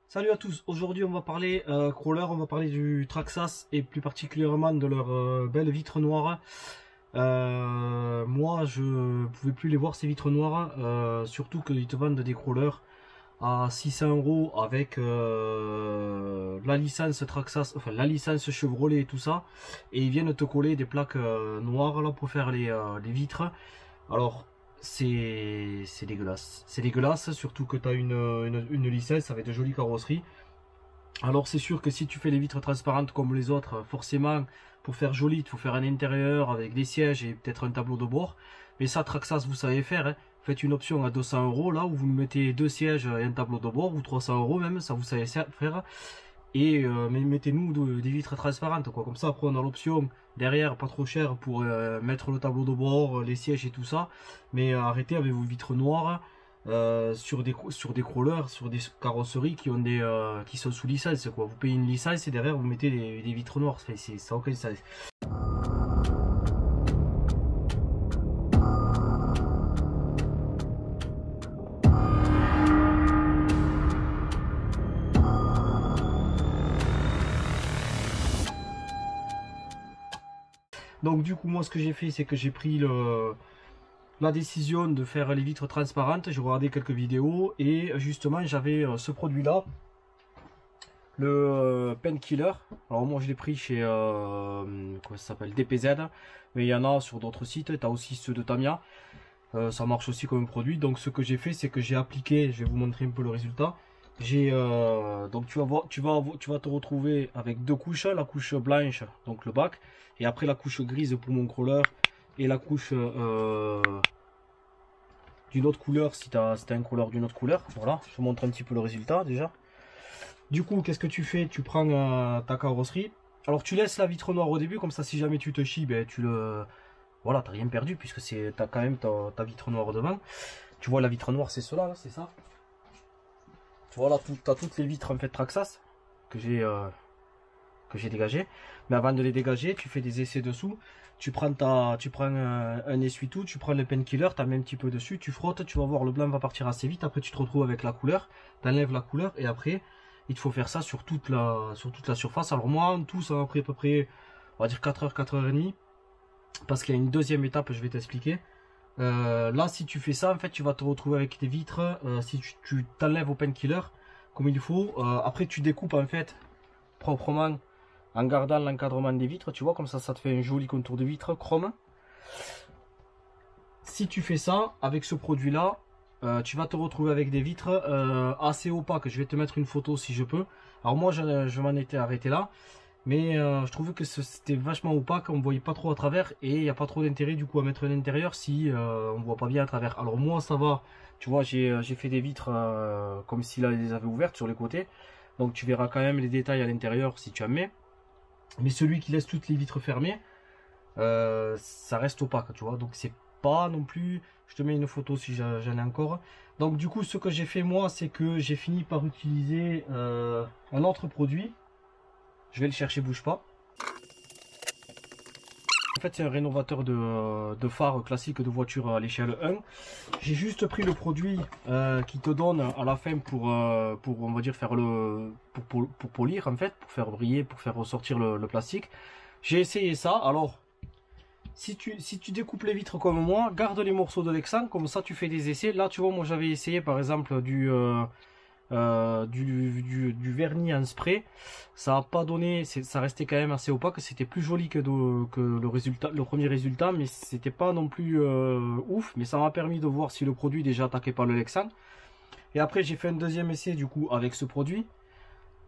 Salut à tous, aujourd'hui on va parler crawler, on va parler du Traxxas et plus particulièrement de leur belle vitre noire. Moi je pouvais plus les voir ces vitres noires, surtout qu'ils te vendent des crawlers à 600 € avec la licence Traxxas, enfin la licence Chevrolet et tout ça, et ils viennent te coller des plaques noires là pour faire les vitres. Alors c'est dégueulasse, surtout que tu as une licence avec de jolies carrosseries. Alors c'est sûr que si tu fais les vitres transparentes comme les autres, forcément pour faire joli, il faut faire un intérieur avec des sièges et peut-être un tableau de bord. Mais ça, Traxxas, vous savez faire, hein. Faites une option à 200 € là où vous mettez deux sièges et un tableau de bord, ou 300 € même, ça vous savez faire. Et mettez-nous des vitres transparentes, quoi. Comme ça, après on a l'option derrière, pas trop cher, pour mettre le tableau de bord, les sièges et tout ça. Mais arrêtez avec vos vitres noires sur des crawlers, sur des carrosseries qui sont sous licence, quoi. Vous payez une licence et derrière vous mettez des vitres noires. Ça n'a aucun sens. Donc du coup moi ce que j'ai fait, c'est que j'ai pris la décision de faire les vitres transparentes. J'ai regardé quelques vidéos et justement j'avais ce produit là, le Painkiller. Alors moi je l'ai pris chez comment ça s'appelle, DPZ, mais il y en a sur d'autres sites. Tu as aussi ceux de Tamiya, ça marche aussi comme produit. Donc ce que j'ai fait, c'est que j'ai appliqué, je vais vous montrer un peu le résultat. J'ai donc tu vas te retrouver avec deux couches, la couche blanche, donc le bac, et après la couche grise pour mon crawler, et la couche d'une autre couleur si tu as un crawler d'une autre couleur. Voilà, je te montre un petit peu le résultat déjà. Du coup, qu'est-ce que tu fais? Tu prends ta carrosserie. Alors tu laisses la vitre noire au début, comme ça si jamais tu te chies, ben voilà, t'as rien perdu puisque t'as quand même ta vitre noire devant. Tu vois, la vitre noire, c'est cela, c'est ça. Voilà, tu as toutes les vitres en fait Traxxas que j'ai dégagées. Mais avant de les dégager, tu fais des essais dessous. Tu prends un essuie-tout, tu prends le Painkiller, tu mets un petit peu dessus, tu frottes, tu vas voir, le blanc va partir assez vite. Après tu te retrouves avec la couleur, tu enlèves la couleur et après il te faut faire ça sur toute la surface. Alors moi en tout ça m'a pris à peu près, on va dire 4 heures, 4 heures et demie, parce qu'il y a une deuxième étape, je vais t'expliquer. Là si tu fais ça, en fait tu vas te retrouver avec des vitres, si tu t'enlèves au Painkiller comme il faut, après tu découpes en fait proprement en gardant l'encadrement des vitres, tu vois, comme ça te fait un joli contour de vitre chrome. Si tu fais ça avec ce produit là, tu vas te retrouver avec des vitres assez opaques. Je vais te mettre une photo si je peux. Alors moi je m'en étais arrêté là, mais je trouvais que c'était vachement opaque, on ne voyait pas trop à travers, et il n'y a pas trop d'intérêt du coup à mettre un intérieur si on ne voit pas bien à travers. Alors moi ça va, tu vois, j'ai fait des vitres comme s'il les avait ouvertes sur les côtés, donc tu verras quand même les détails à l'intérieur si tu en mets. Mais celui qui laisse toutes les vitres fermées, ça reste opaque, tu vois, donc c'est pas non plus. Je te mets une photo si j'en ai encore. Donc du coup ce que j'ai fait moi, c'est que j'ai fini par utiliser un autre produit. Je vais le chercher, bouge pas. En fait c'est un rénovateur de phare classique de voiture à l'échelle 1. J'ai juste pris le produit qui te donne à la fin pour on va dire faire pour polir en fait, pour faire briller, pour faire ressortir le plastique. J'ai essayé ça. Alors si tu découpes les vitres comme moi, garde les morceaux de Lexan, comme ça tu fais des essais. Là tu vois, moi j'avais essayé par exemple du vernis en spray, ça n'a pas donné, ça restait quand même assez opaque. C'était plus joli que le premier résultat, mais c'était pas non plus ouf. Mais ça m'a permis de voir si le produit déjà attaqué par le Lexan. Et après j'ai fait un deuxième essai du coup avec ce produit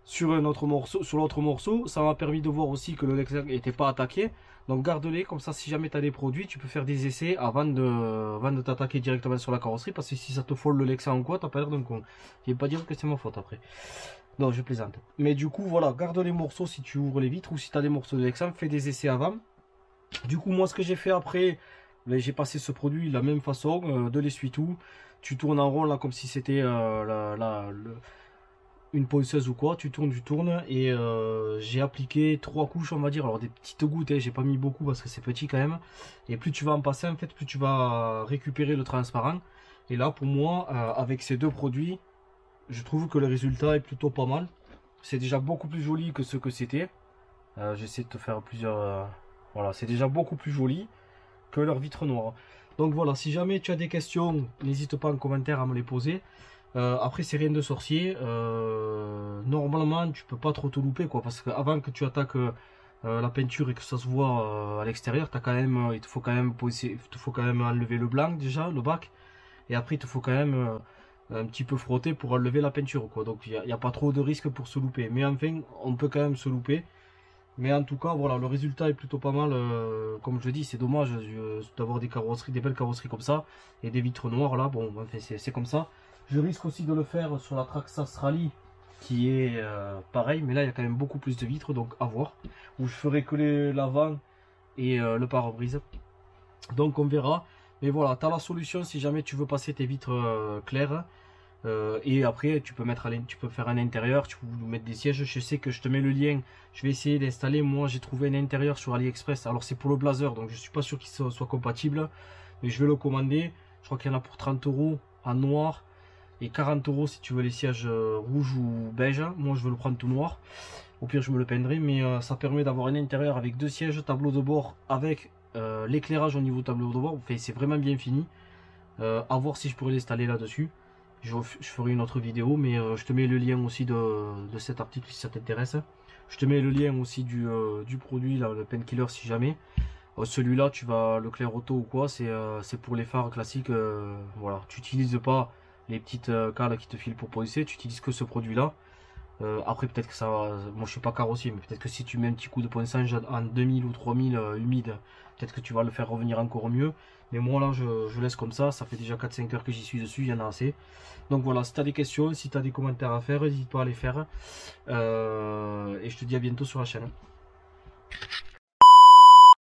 sur un autre morceau, sur l'autre morceau. Ça m'a permis de voir aussi que le Lexan n'était pas attaqué. Donc garde-les, comme ça si jamais tu as des produits, tu peux faire des essais avant de t'attaquer directement sur la carrosserie, parce que si ça te folle le Lexan ou quoi, t'as pas l'air d'un con. Je vais pas dire que c'est ma faute après. Non, je plaisante. Mais du coup voilà, garde les morceaux si tu ouvres les vitres, ou si tu as des morceaux de Lexan, fais des essais avant. Du coup moi ce que j'ai fait après, j'ai passé ce produit de la même façon, de l'essuie-tout. Tu tournes en rond là comme si c'était une ponceuse ou quoi, tu tournes, et j'ai appliqué 3 couches on va dire, alors des petites gouttes, hein, j'ai pas mis beaucoup parce que c'est petit quand même, et plus tu vas en passer en fait, plus tu vas récupérer le transparent. Et là pour moi avec ces deux produits, je trouve que le résultat est plutôt pas mal. C'est déjà beaucoup plus joli que ce que c'était. J'essaie de te faire plusieurs... voilà, c'est déjà beaucoup plus joli que leur vitre noire. Donc voilà, si jamais tu as des questions, n'hésite pas en commentaire à me les poser. Après, c'est rien de sorcier. Normalement, tu peux pas trop te louper, quoi, parce qu'avant que tu attaques la peinture et que ça se voit à l'extérieur, il te faut quand même enlever le blanc déjà, le bac, et après il te faut quand même un petit peu frotter pour enlever la peinture, quoi. Donc il n'y a pas trop de risque pour se louper. Mais enfin, on peut quand même se louper. Mais en tout cas, voilà, le résultat est plutôt pas mal. Comme je dis, c'est dommage d'avoir des carrosseries, des belles carrosseries comme ça et des vitres noires là. Bon, enfin, c'est comme ça. Je risque aussi de le faire sur la Traxxas Rally qui est pareil, mais là il y a quand même beaucoup plus de vitres, donc à voir. Où je ferai que l'avant et le pare-brise. Donc on verra. Mais voilà, tu as la solution si jamais tu veux passer tes vitres claires. Et après tu peux faire un intérieur, tu peux mettre des sièges. Je sais que je te mets le lien, je vais essayer d'installer. Moi j'ai trouvé un intérieur sur AliExpress, alors c'est pour le Blazer, donc je suis pas sûr qu'il soit compatible, mais je vais le commander. Je crois qu'il y en a pour 30 € en noir et 40 € si tu veux les sièges rouge ou beige. Moi je veux le prendre tout noir, au pire je me le peindrai, mais ça permet d'avoir un intérieur avec deux sièges, tableau de bord avec l'éclairage au niveau tableau de bord. Enfin, c'est vraiment bien fini. À voir si je pourrais l'installer là dessus. Je ferai une autre vidéo, mais je te mets le lien aussi de cet article si ça t'intéresse. Je te mets le lien aussi du produit, là, le Painkiller, si jamais. Celui-là, le clair auto ou quoi, c'est pour les phares classiques. Voilà, tu n'utilises pas les petites cales qui te filent pour policier, tu utilises que ce produit-là. Après, peut-être que ça va. Moi, je suis pas carrossier, mais peut-être que si tu mets un petit coup de ponçage en 2000 ou 3000 humide, peut-être que tu vas le faire revenir encore mieux. Mais moi, là, je laisse comme ça. Ça fait déjà 4-5 heures que j'y suis dessus, il y en a assez. Donc voilà, si tu as des questions, si tu as des commentaires à faire, n'hésite pas à les faire. Et je te dis à bientôt sur la chaîne.